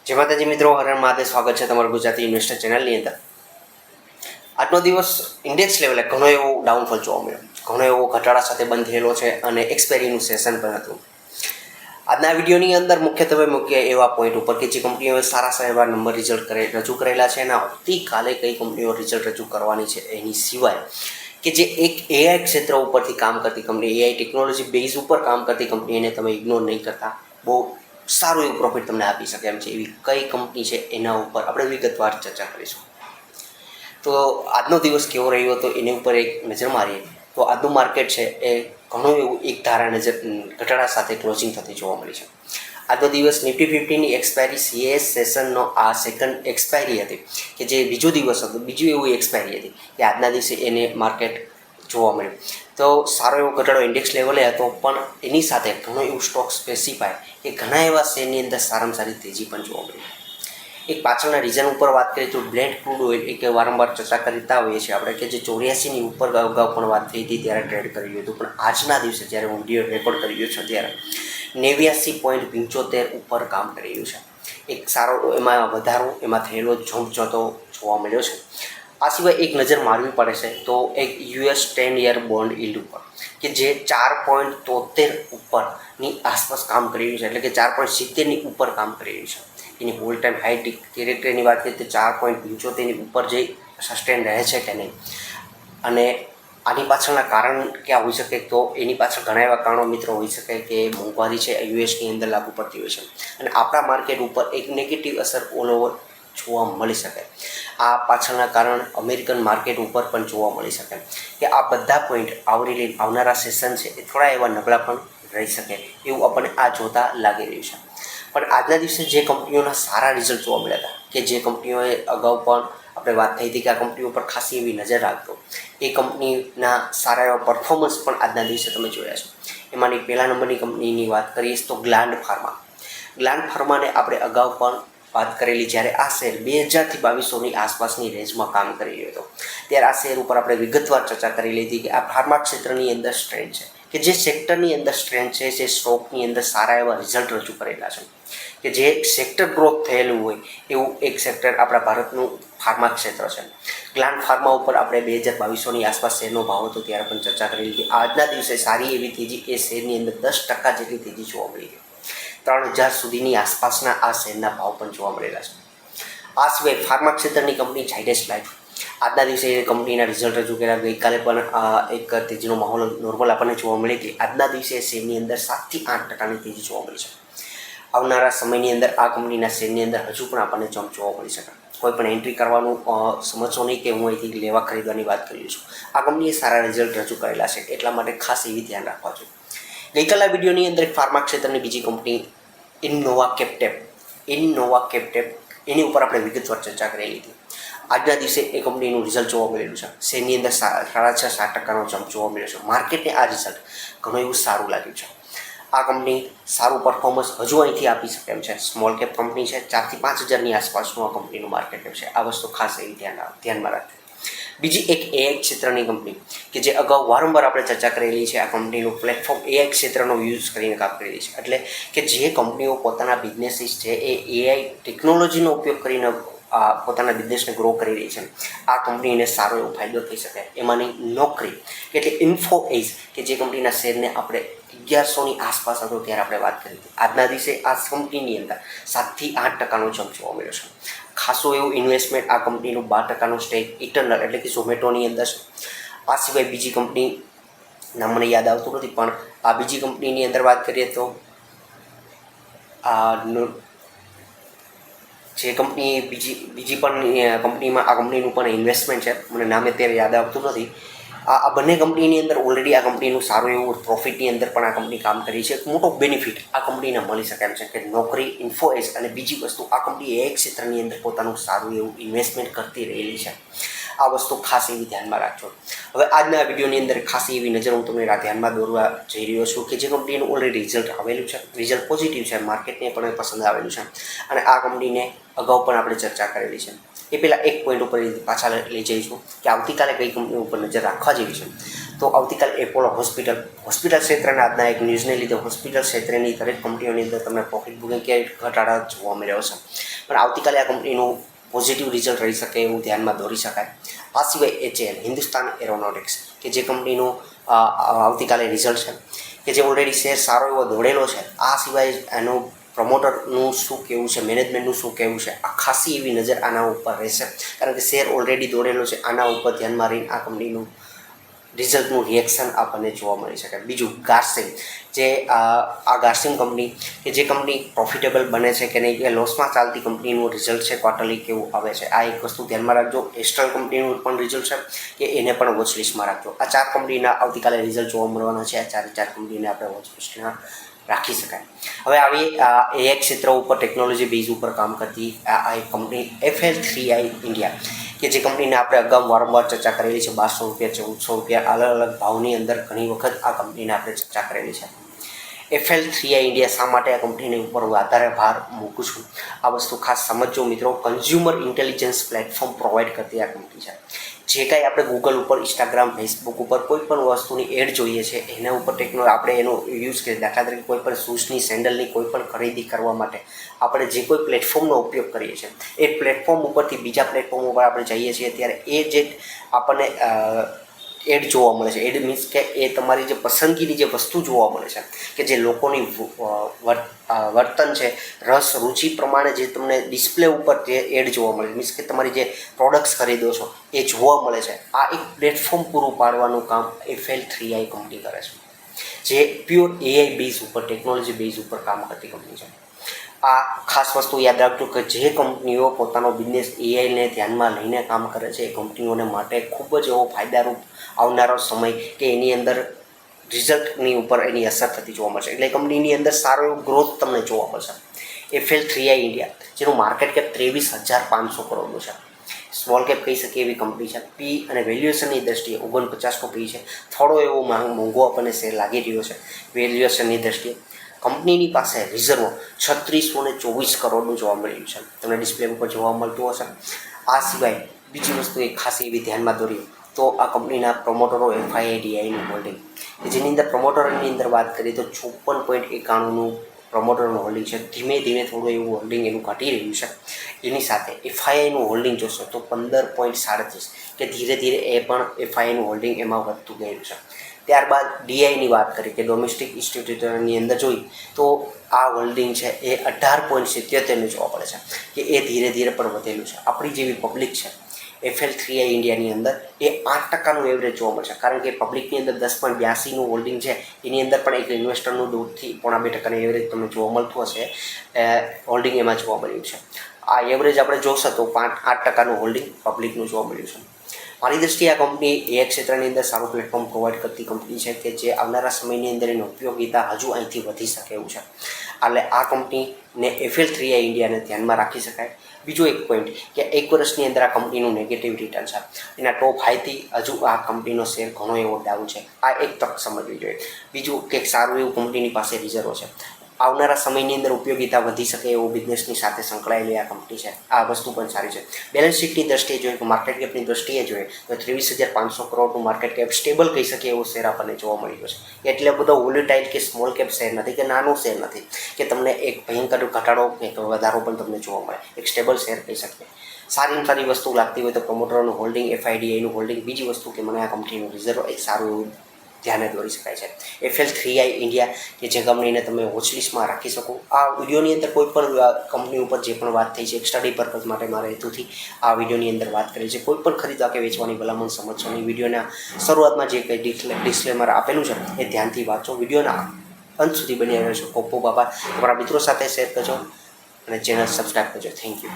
જય માતાજી મિત્રો, હરણ મહાદેવ. સ્વાગત છે તમારું ગુજરાતી ઇન્વેસ્ટર ચેનલની અંદર. આજનો દિવસ ઇન્ડેક્સ લેવલે ઘણો એવો ડાઉનફોલ જોવા મળ્યો, ઘણો એવો ઘટાડા સાથે બંધ થયેલો છે અને એક્સપાયરીનું સેશન પણ હતું. આજના વિડીયોની અંદર મુખ્યત્વે મુખ્ય એવા પોઈન્ટ ઉપર કે જે કંપનીઓએ સારા એવા નંબર રજૂ કરેલા છે અને આવતીકાલે કઈ કંપનીઓ રિઝલ્ટ રજૂ કરવાની છે એની સિવાય કે જે એક એઆઈ ક્ષેત્ર ઉપરથી કામ કરતી કંપની, એઆઈ ટેકનોલોજી બેઝ ઉપર કામ કરતી કંપનીને તમે ઇગ્નોર નહીં કરતા બહુ સારું એવું પ્રોફિટ તમને આપી શકે એમ છે એવી કઈ કંપની છે એના ઉપર આપણે વિગતવાર ચર્ચા કરીશું. તો આજનો દિવસ કેવો રહ્યો હતો એની ઉપર એક નજર મારીએ તો આજનું માર્કેટ છે એ ઘણું એવું એક ધારા ઘટાડા સાથે ક્લોઝિંગ થતી જોવા મળી છે. આજનો દિવસ નિફ્ટી 50ની એક્સપાયરી સીએસ સેશનનો આ સેકન્ડ એક્સપાયરી હતી કે જે બીજો દિવસ હતો, બીજું એવું એક્સપાયરી હતી કે આજના દિવસે એને માર્કેટ જોવા મળ્યું. તો સારો એવો ઘટાડો ઇન્ડેક્સ લેવલે હતો, પણ એની સાથે ઘણો એવું સ્ટોક સ્પેસિફાય કે ઘણા એવા શેરની અંદર સારામાં સારી તેજી પણ જોવા મળી. એક પાછળના રીઝન ઉપર વાત કરીએ તો બ્લેન્ડ ક્રૂડ ઓઇલ એક વારંવાર ચર્ચા કરતા હોઈએ છીએ આપણે કે જે 84ની ઉપર અગાઉ પણ વાત થઈ હતી ત્યારે ટ્રેડ કર્યું હતું, પણ આજના દિવસે જ્યારે હું વિડીયો રેકોર્ડ કરી રહ્યો છું ત્યારે 89.75 ઉપર કામ કરી રહ્યું છે. એક સારો એમાં વધારો એમાં થયેલો જમ્પ જતો જોવા મળ્યો છે. આ સિવાય એક નજર મારવી પડે છે તો એક US 10 યર બોન્ડ યીલ્ડ ઉપર કે જે 4.73 ઉપરની આસપાસ કામ કરી રહ્યું છે, એટલે કે 4.70ની ઉપર કામ કરી રહ્યું છે. એની ઓલ ટાઈમ હાઈ ડિરેક્ટરીની વાત કરીએ તો 4.75ની ઉપર જે સસ્ટેન રહે છે કે નહીં, અને આની પાછળના કારણ ક્યાં હોઈ શકે તો એની પાછળ ઘણા એવા કારણો મિત્રો હોઈ શકે કે મોંઘવારી છે યુએસની અંદર લાગુ પડતી હોય છે અને આપણા માર્કેટ ઉપર એક નેગેટિવ અસર ઓલ ઓવર જોવા મળી શકે. આ પાછળના કારણ અમેરિકન માર્કેટ ઉપર પણ જોવા મળી શકે કે આ બધા પોઈન્ટ આવનારા સેશન છે એ થોડા એવા નબળા પણ રહી શકે એવું આપણને આ જોતા લાગી રહ્યું છે. પણ આજના દિવસે જે કંપનીઓના સારા રિઝલ્ટ જોવા મળ્યા હતા કે જે કંપનીઓએ અગાઉ પણ આપણે વાત થઈ હતી કે આ કંપનીઓ પર ખાસી એવી નજર રાખતો, એ કંપનીના સારા એવા પરફોર્મન્સ પણ આજના દિવસે તમે જોયા છે. એમાંની પહેલા નંબરની કંપનીની વાત કરીએ તો ગ્લાન્ડ ફાર્મા. ગ્લાન્ડ ફાર્માને આપણે અગાઉ પણ વાત કરેલી જ્યારે આ શેર 2000 થી 2200ની આસપાસની રેન્જમાં કામ કરી રહ્યો હતો ત્યારે આ શેર ઉપર આપણે વિગતવાર ચર્ચા કરી લીધી કે આ ફાર્મા ક્ષેત્રની અંદર સ્ટ્રેન્થ છે કે જે સેક્ટરની અંદર સ્ટ્રેન્થ છે, જે સ્ટોકની અંદર સારા એવા રિઝલ્ટ રજૂ કરેલા છે કે જે સેક્ટર ગ્રોથ થયેલું હોય એવું એક સેક્ટર આપણા ભારતનું ફાર્મા ક્ષેત્ર છે. ગ્લાન્ડ ફાર્મા ઉપર આપણે 2000-2200ની આસપાસ શેરનો ભાવ હતો ત્યારે પણ ચર્ચા કરી લીધી. આજના દિવસે સારી એવી તેજી એ શેરની અંદર 10% જેટલી તેજી જોવા મળી ગઈ. 3000 સુધીની આસપાસના આ શેરના ભાવ પણ જોવા મળેલા છે. આ સિવાય ફાર્મા ક્ષેત્રની કંપની ઝાયડસ લાઈફ, આજના દિવસે એ કંપનીના રિઝલ્ટ રજૂ કર્યા. ગઈકાલે પણ એક તેજીનો માહોલ નોર્મલ આપણને જોવા મળે કે આજના દિવસે શેરની અંદર 7-8%ની તેજી જોવા મળી છે. આવનારા સમયની અંદર આ કંપનીના શેરની અંદર હજુ પણ આપણને જમ્પ જોવા મળી શકે. કોઈ પણ એન્ટ્રી કરવાનું સમજશો નહીં કે હું અહીંથી લેવા ખરીદવાની વાત કરી છું. આ કંપનીએ સારા રિઝલ્ટ રજૂ કરેલા છે એટલા માટે ખાસ એવી ધ્યાન રાખવા જોઈએ. ગઈકાલના વિડીયોની અંદર ફાર્મા ક્ષેત્રની બીજી કંપની ઇનોવા કેપ્ટેપ એની ઉપર આપણે વિગતવાર ચર્ચા કરેલી હતી. આજના દિવસે એ કંપનીનું રિઝલ્ટ જોવા મળેલું છે. શેરની અંદર 6.5-7%નો જમ્પ જોવા મળ્યો છે. માર્કેટને આ રિઝલ્ટ ઘણું એવું સારું લાગ્યું છે. આ કંપની સારું પરફોર્મન્સ હજુ અહીંથી આપી શકે એમ છે. સ્મોલ કેપ કંપની છે, 4 થી 5 હજારની આસપાસનું આ કંપનીનું માર્કેટ કેપ છે. આ વસ્તુ ખાસ એવી ધ્યાનમાં રાખજો. બીજી એક એઆઈ ક્ષેત્રની કંપની કે જે અગાઉ વારંવાર આપણે ચર્ચા કરેલી છે, આ કંપનીનું પ્લેટફોર્મ એઆઈ ક્ષેત્રનો યુઝ કરીને કામ કરેલી છે. એટલે કે જે કંપનીઓ પોતાના બિઝનેસીસ છે એ એઆઈ ટેકનોલોજીનો ઉપયોગ કરીને પોતાના બિઝનેસને ગ્રો કરી રહી છે, આ કંપનીને સારો એવો ફાયદો થઈ શકે. એમાંની નોકરી કે એટલે ઇન્ફોએજ કે જે કંપનીના શેરને આપણે 1100ની આસપાસ હતો ત્યારે આપણે વાત કરી હતી. આજના દિવસે આ કંપનીની અંદર 7-8%નો જમ્પ જોવા મળ્યો છે. ખાસું એવું ઇન્વેસ્ટમેન્ટ આ કંપનીનું 12%નો સ્ટેક ઇટરનલ એટલે કે ઝોમેટોની અંદર છે. આ સિવાય બીજી કંપની નામ મને યાદ આવતું નથી, પણ આ બીજી કંપનીની અંદર વાત કરીએ તો જે કંપની બીજી પણ કંપનીમાં આ કંપનીનું પણ ઇન્વેસ્ટમેન્ટ છે, મને નામ અત્યારે યાદ આવતું નથી. આ બંને કંપનીની અંદર ઓલરેડી આ કંપનીનું સારું એવું પ્રોફિટની અંદર પણ આ કંપની કામ કરી છે. એક મોટો બેનિફિટ આ કંપનીને મળી શકે એમ છે કે નોકરી, ઇન્ફોએજ અને બીજી વસ્તુ આ કંપની એક ક્ષેત્રની અંદર પોતાનું સારું એવું ઇન્વેસ્ટમેન્ટ કરતી રહેલી છે. આ વસ્તુ ખાસ એવી ધ્યાનમાં રાખજો. હવે આજના વિડીયોની અંદર ખાસ એવી નજર હું તમને ધ્યાનમાં દોરવા જઈ રહ્યો છું કે જે કંપનીનું ઓલરેડી રિઝલ્ટ આવેલું છે, રિઝલ્ટ પોઝિટિવ છે, માર્કેટને પણ પસંદ આવેલું છે અને આ કંપનીને અગાઉ પણ આપણે ચર્ચા કરેલી છે. એ પહેલાં એક પોઈન્ટ ઉપર પાછા લઈ જઈશું કે આવતીકાલે કઈ કંપની ઉપર નજર રાખવા જેવી છે. તો આવતીકાલે એપોલો હોસ્પિટલ ક્ષેત્રના આજના એક ન્યૂઝને લીધે હોસ્પિટલ ક્ષેત્રની દરેક કંપનીઓની અંદર તમને પ્રોફિટ બુકિંગ કે ઘટાડા જોવા મળ્યો છે. પણ આવતીકાલે આ કંપનીનું પોઝિટિવ રિઝલ્ટ રહી શકે એવું ધ્યાનમાં દોરી શકાય. આ સિવાય HAL હિન્દુસ્તાન એરોનોટિક્સ કે જે કંપનીનું આવતીકાલે રિઝલ્ટ છે કે જે ઓલરેડી શેર સારો એવો દોડેલો છે. આ સિવાય એનું પ્રમોટરનું શું કહેવું છે, મેનેજમેન્ટનું શું કહેવું છે, આ ખાસી એવી નજર આના ઉપર રહેશે કારણ કે શેર ઓલરેડી દોડેલો છે. આના ઉપર ધ્યાનમાં રહીને આ કંપનીનું રિઝલ્ટનું રિએક્શન આપણને જોવા મળી શકે. બીજું ગાર્સિમ, જે આ ગાર્સિમ કંપની કે જે કંપની પ્રોફિટેબલ બને છે કે નહીં, કે લોસમાં ચાલતી કંપનીનું રિઝલ્ટ છે ક્વાર્ટરલી કેવું આવે છે, આ એક વસ્તુ ધ્યાનમાં રાખજો. એસ્ટ્રલ કંપનીનું પણ રિઝલ્ટ છે કે એને પણ વોચ લિસ્ટમાં રાખજો. આ 4 કંપનીના આવતીકાલે રિઝલ્ટ જોવા મળવાના છે. આ 4 કંપનીને આપણે વોચ લિસ્ટમાં રાખી શકાય. હવે આવી AI ક્ષેત્ર ઉપર ટેકનોલોજી બેઝ ઉપર કામ કરતી આ એક કંપની FL3i ઇન્ડિયા કે જે કંપનીને આપણે અગાઉ વારંવાર ચર્ચા કરેલી છે. 1200 રૂપિયા, 1400 રૂપિયા અલગ અલગ ભાવની અંદર ઘણી વખત આ કંપનીને આપણે ચર્ચા કરેલી છે. FL3i ઇન્ડિયા શા માટે આ કંપનીની ઉપર વધારે ભાર મૂકું છું, આ વસ્તુ ખાસ સમજજો મિત્રો. કન્ઝ્યુમર ઇન્ટેલિજન્સ પ્લેટફોર્મ પ્રોવાઈડ કરતી આ કંપની છે. જે કાંઈ આપણે ગૂગલ ઉપર, ઇન્સ્ટાગ્રામ, ફેસબુક ઉપર કોઈ પણ વસ્તુની એડ જોઈએ છે એના ઉપર આપણે એનો યુઝ કરીએ. દાખલા તરીકે કોઈ પણ શૂઝની, સેન્ડલની કોઈ પણ ખરીદી કરવા માટે આપણે જે કોઈ પ્લેટફોર્મનો ઉપયોગ કરીએ છીએ એ પ્લેટફોર્મ ઉપરથી બીજા પ્લેટફોર્મ ઉપર આપણે જઈએ છીએ ત્યારે એ જે આપણને એડ જોવા મળે છે, એડ મીન્સ કે એ તમારી જે પસંદગીની જે વસ્તુ જોવા મળે છે કે જે લોકોની વર્તન છે, રસ રુચિ પ્રમાણે જે તમને ડિસ્પ્લે ઉપર જે એડ જોવા મળે છે, મીન્સ કે તમારી જે પ્રોડક્ટ્સ ખરીદો છો એ જોવા મળે છે. આ એક પ્લેટફોર્મ પૂરું પાડવાનું કામ FL3i કંપની કરે છે, જે પ્યોર AI બેઝ ઉપર, ટેકનોલોજી બેઝ ઉપર કામ કરતી કંપની છે. આ ખાસ વસ્તુ યાદ રાખજો કે જે કંપનીઓ પોતાનો બિઝનેસ AIને ધ્યાનમાં લઈને કામ કરે છે એ કંપનીઓને માટે ખૂબ જ એવો ફાયદારૂપ આવનારો સમય કે એની અંદર રિઝલ્ટની ઉપર એની અસર થતી જોવા મળશે. એટલે કંપનીની અંદર સારો એવો ગ્રોથ તમને જોવા મળશે. FL3i ઇન્ડિયા જેનું માર્કેટ કેપ 23,500 કરોડનું છે, સ્મોલ કેપ કહી શકીએ એવી કંપની છે. પી અને વેલ્યુએશનની દ્રષ્ટિએ 49નો પી છે. થોડો એવો મોંઘો આપણને શેર લાગી રહ્યો છે વેલ્યુએશનની દ્રષ્ટિએ. કંપનીની પાસે રિઝર્વ 3624 કરોડનું જોવા મળ્યું છે, તમને ડિસ્પ્લે ઉપર જોવા મળતું હશે. આ સિવાય બીજી વસ્તુ એક ખાસ એવી ધ્યાનમાં દોરી તો આ કંપનીના પ્રમોટરો FIDIનું હોલ્ડિંગ કે જેની અંદર પ્રમોટરની અંદર વાત કરીએ તો 54.91નું પ્રમોટરનું હોલ્ડિંગ છે. ધીમે ધીમે થોડું એવું હોલ્ડિંગ એનું ઘટી રહ્યું છે. એની સાથે FIIનું હોલ્ડિંગ જોશો તો 15.37 કે ધીરે ધીરે એ પણ FIIનું હોલ્ડિંગ એમાં વધતું ગયું છે. ત્યારબાદ DIની વાત કરીએ કે ડોમેસ્ટિક ઇન્સ્ટિટ્યુટની અંદર જોઈ તો આ હોલ્ડિંગ છે એ 18.77નું જોવા મળે છે કે એ ધીરે ધીરે પણ વધેલું છે. આપણી જેવી પબ્લિક છે FL3i ઇન્ડિયાની અંદર એ 8%નું એવરેજ જોવા મળશે, કારણ કે પબ્લિકની અંદર 10.82નું હોલ્ડિંગ છે. એની અંદર પણ એક ઇન્વેસ્ટરનું 2 થી 2.5% એવરેજ તમને જોવા મળતું હશે, હોલ્ડિંગ એમાં જોવા મળ્યું છે. આ એવરેજ આપણે જોશો તો 8%નું હોલ્ડિંગ પબ્લિકનું જોવા મળ્યું છે. મારી દ્રષ્ટિએ આ કંપની AI ક્ષેત્રની અંદર સારું પ્લેટફોર્મ પ્રોવાઈડ કરતી કંપની છે કે જે આવનારા સમયની અંદર એની ઉપયોગિતા હજુ અહીંથી વધી શકે એવું છે. એટલે આ કંપનીને FL3i ઇન્ડિયાને ધ્યાનમાં રાખી શકાય. બીજો એક પોઈન્ટ કે 1 વર્ષની અંદર આ કંપનીનું નેગેટિવ રિટર્ન છે. એના ટોપ હાઈથી હજુ આ કંપનીનો શેર ઘણો એવો ડાઉન છે. આ એક તક સમજવી જોઈએ. બીજું કે સારું એવું કંપનીની પાસે રિઝર્વ છે. આવનારા સમયની અંદર ઉપયોગિતા વધી શકે એવું બિઝનેસની સાથે સંકળાયેલી આ કંપની છે. આ વસ્તુ પણ સારી છે. બેલેન્સ શીટની દ્રષ્ટિએ જોઈએ કે માર્કેટ કેપની દ્રષ્ટિએ જોઈએ તો 23,500 કરોડનું માર્કેટ કેપ સ્ટેબલ કહી શકીએ એવો શેર આપણને જોવા મળ્યો છે. એટલે બધો વોલેટાઇલ કે સ્મોલ કેપ શેર નથી કે નાનો શેર નથી કે તમને એક ભયંકર ઘટાડો કે વધારો પણ તમને જોવા મળે. એક સ્ટેબલ શેર કહી શકીએ. સારી વસ્તુ લાગતી હોય તો પ્રમોટરનું હોલ્ડિંગ, FIDIનું હોલ્ડિંગ. બીજી વસ્તુ કે મને આ કંપનીનું રિઝર્વ એક સારું એવું ધ્યાને દોરી શકાય છે. FL3i ઇન્ડિયા કે જે કંપનીને તમે વોચલિસ્ટમાં રાખી શકો. આ વિડીયોની અંદર કોઈ પણ કંપની ઉપર જે પણ વાત થઈ છે એક સ્ટડી પર્પઝ માટે મારા હેતુથી આ વિડીયોની અંદર વાત કરી છે. કોઈ પણ ખરીદવા કે વેચવાની ભલામણ સમજશો નહીં. વિડીયોના શરૂઆતમાં જે કંઈ ડિસ્ક્લેમર આપેલું છે એ ધ્યાનથી વાંચો. વિડીયોના અંત સુધી બની રહ્યો છો. ખૂબ ખૂબ આભાર. તમારા મિત્રો સાથે શેર કરજો અને ચેનલ સબસ્ક્રાઈબ કરજો. Thank you.